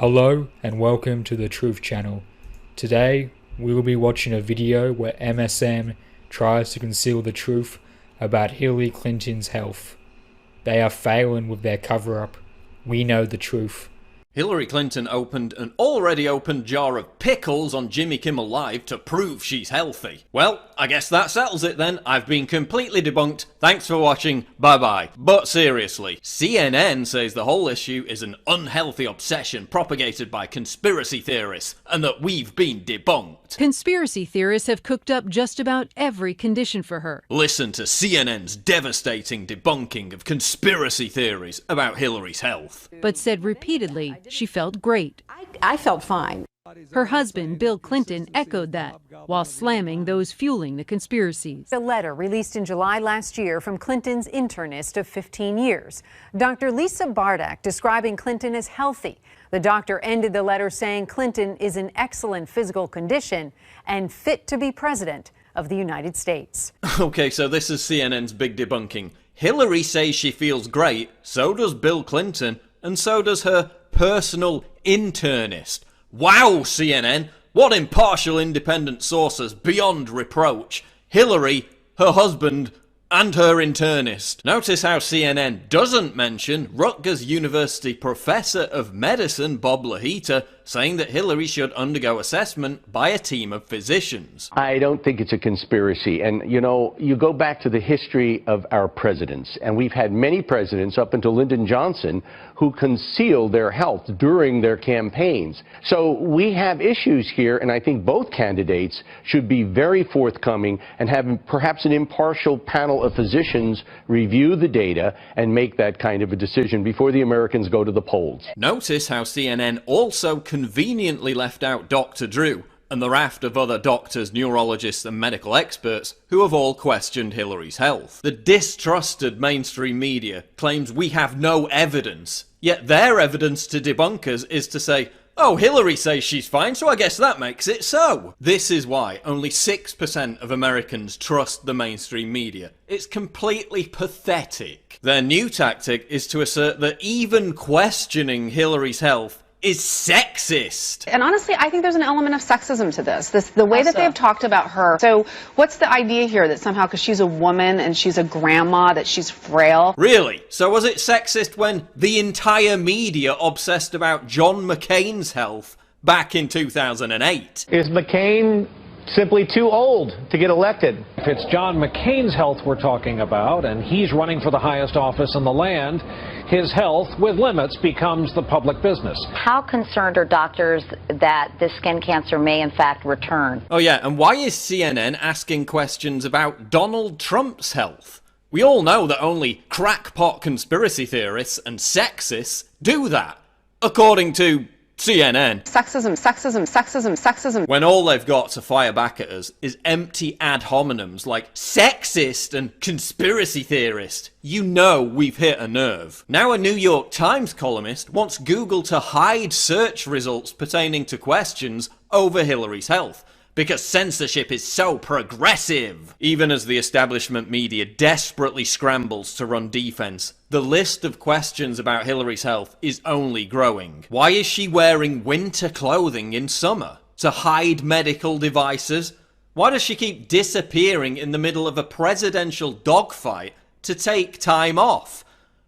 Hello and welcome to the Truth Channel. Today we will be watching a video where MSM tries to conceal the truth about Hillary Clinton's health. They are failing with their cover-up. We know the truth. Hillary Clinton opened an already opened jar of pickles on Jimmy Kimmel Live to prove she's healthy. Well, I guess that settles it then. I've been completely debunked. Thanks for watching. Bye bye. But seriously, CNN says the whole issue is an unhealthy obsession propagated by conspiracy theorists and that we've been debunked. Conspiracy theorists have cooked up just about every condition for her. Listen to CNN's devastating debunking of conspiracy theories about Hillary's health. But said repeatedly she felt great. I felt fine. Her husband, Bill Clinton, echoed that, while slamming those fueling the conspiracies. A letter released in July last year from Clinton's internist of 15 years. Dr. Lisa Bardak describing Clinton as healthy. The doctor ended the letter saying Clinton is in excellent physical condition and fit to be president of the United States. Okay, so this is CNN's big debunking. Hillary says she feels great, so does Bill Clinton, and so does her personal internist. Wow, CNN, what impartial independent sources beyond reproach. Hillary, her husband, and her internist. Notice how CNN doesn't mention Rutgers University professor of medicine Bob Lahita saying that Hillary should undergo assessment by a team of physicians. I don't think it's a conspiracy. And, you know, you go back to the history of our presidents, and we've had many presidents up until Lyndon Johnson who concealed their health during their campaigns. So we have issues here, and I think both candidates should be very forthcoming and have perhaps an impartial panel of physicians review the data and make that kind of a decision before the Americans go to the polls. Notice how CNN also conveniently left out Dr. Drew and the raft of other doctors, neurologists and medical experts who have all questioned Hillary's health. The distrusted mainstream media claims we have no evidence, yet their evidence to debunkers is to say, oh, Hillary says she's fine, so I guess that makes it so. This is why only 6% of Americans trust the mainstream media. It's completely pathetic. Their new tactic is to assert that even questioning Hillary's health is sexist. And honestly, I think there's an element of sexism to this. The way that they've talked about her. So what's the idea here that somehow because she's a woman and she's a grandma that she's frail? Really? So was it sexist when the entire media obsessed about John McCain's health back in 2008? Is McCain simply too old to get elected? If it's John McCain's health we're talking about, and he's running for the highest office in the land, his health, with limits, becomes the public business. How concerned are doctors that this skin cancer may in fact return? Oh yeah, and why is CNN asking questions about Donald Trump's health? We all know that only crackpot conspiracy theorists and sexists do that, according to CNN. Sexism, sexism, sexism, sexism. When all they've got to fire back at us is empty ad hominems like sexist and conspiracy theorist, you know we've hit a nerve. Now a New York Times columnist wants Google to hide search results pertaining to questions over Hillary's health, because censorship is so progressive. Even as the establishment media desperately scrambles to run defense, the list of questions about Hillary's health is only growing. Why is she wearing winter clothing in summer? To hide medical devices? Why does she keep disappearing in the middle of a presidential dogfight to take time off?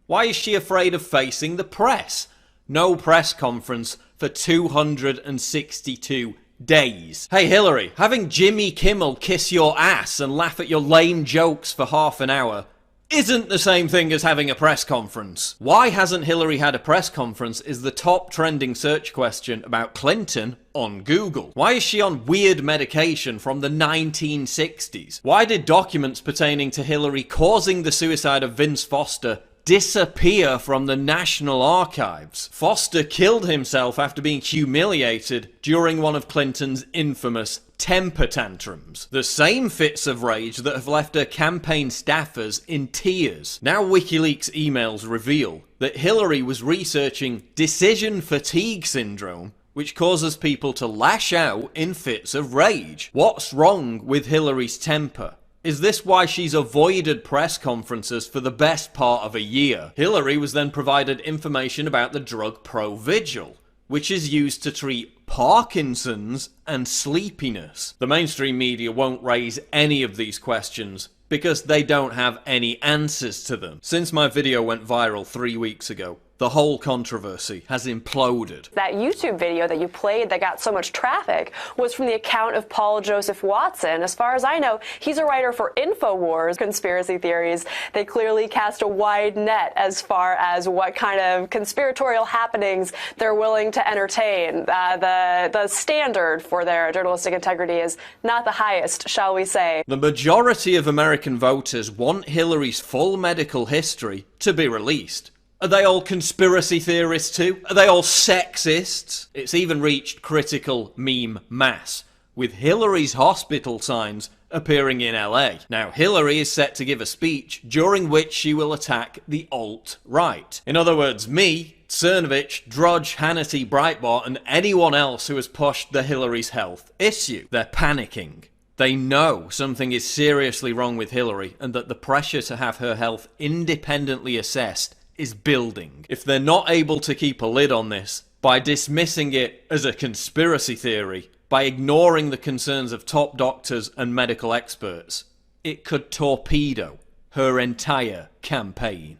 Why is she afraid of facing the press? No press conference for 262 days. Hey Hillary, having Jimmy Kimmel kiss your ass and laugh at your lame jokes for half an hour isn't the same thing as having a press conference. Why hasn't Hillary had a press conference is the top trending search question about Clinton on Google. Why is she on weird medication from the 1960s? Why did documents pertaining to Hillary causing the suicide of Vince Foster disappear from the National Archives? Foster killed himself after being humiliated during one of Clinton's infamous temper tantrums. The same fits of rage that have left her campaign staffers in tears. Now WikiLeaks emails reveal that Hillary was researching decision fatigue syndrome, which causes people to lash out in fits of rage. What's wrong with Hillary's temper? Is this why she's avoided press conferences for the best part of a year? Hillary was then provided information about the drug Provigil. which is used to treat Parkinson's and sleepiness. The mainstream media won't raise any of these questions because they don't have any answers to them. Since my video went viral 3 weeks ago, the whole controversy has imploded. That YouTube video that you played that got so much traffic was from the account of Paul Joseph Watson. As far as I know, he's a writer for InfoWars. Conspiracy theories, they clearly cast a wide net as far as what kind of conspiratorial happenings they're willing to entertain. The standard for their journalistic integrity is not the highest, shall we say. The majority of American voters want Hillary's full medical history to be released. Are they all conspiracy theorists too? Are they all sexists? It's even reached critical meme mass, with Hillary's hospital signs appearing in LA. Now, Hillary is set to give a speech during which she will attack the alt-right. In other words, me, Cernovich, Drudge, Hannity, Breitbart, and anyone else who has pushed the Hillary's health issue. They're panicking. They know something is seriously wrong with Hillary and that the pressure to have her health independently assessed is building. If they're not able to keep a lid on this by dismissing it as a conspiracy theory, by ignoring the concerns of top doctors and medical experts, it could torpedo her entire campaign.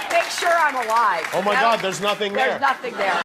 Make sure I'm alive. Oh my God, there's nothing there. There's nothing there.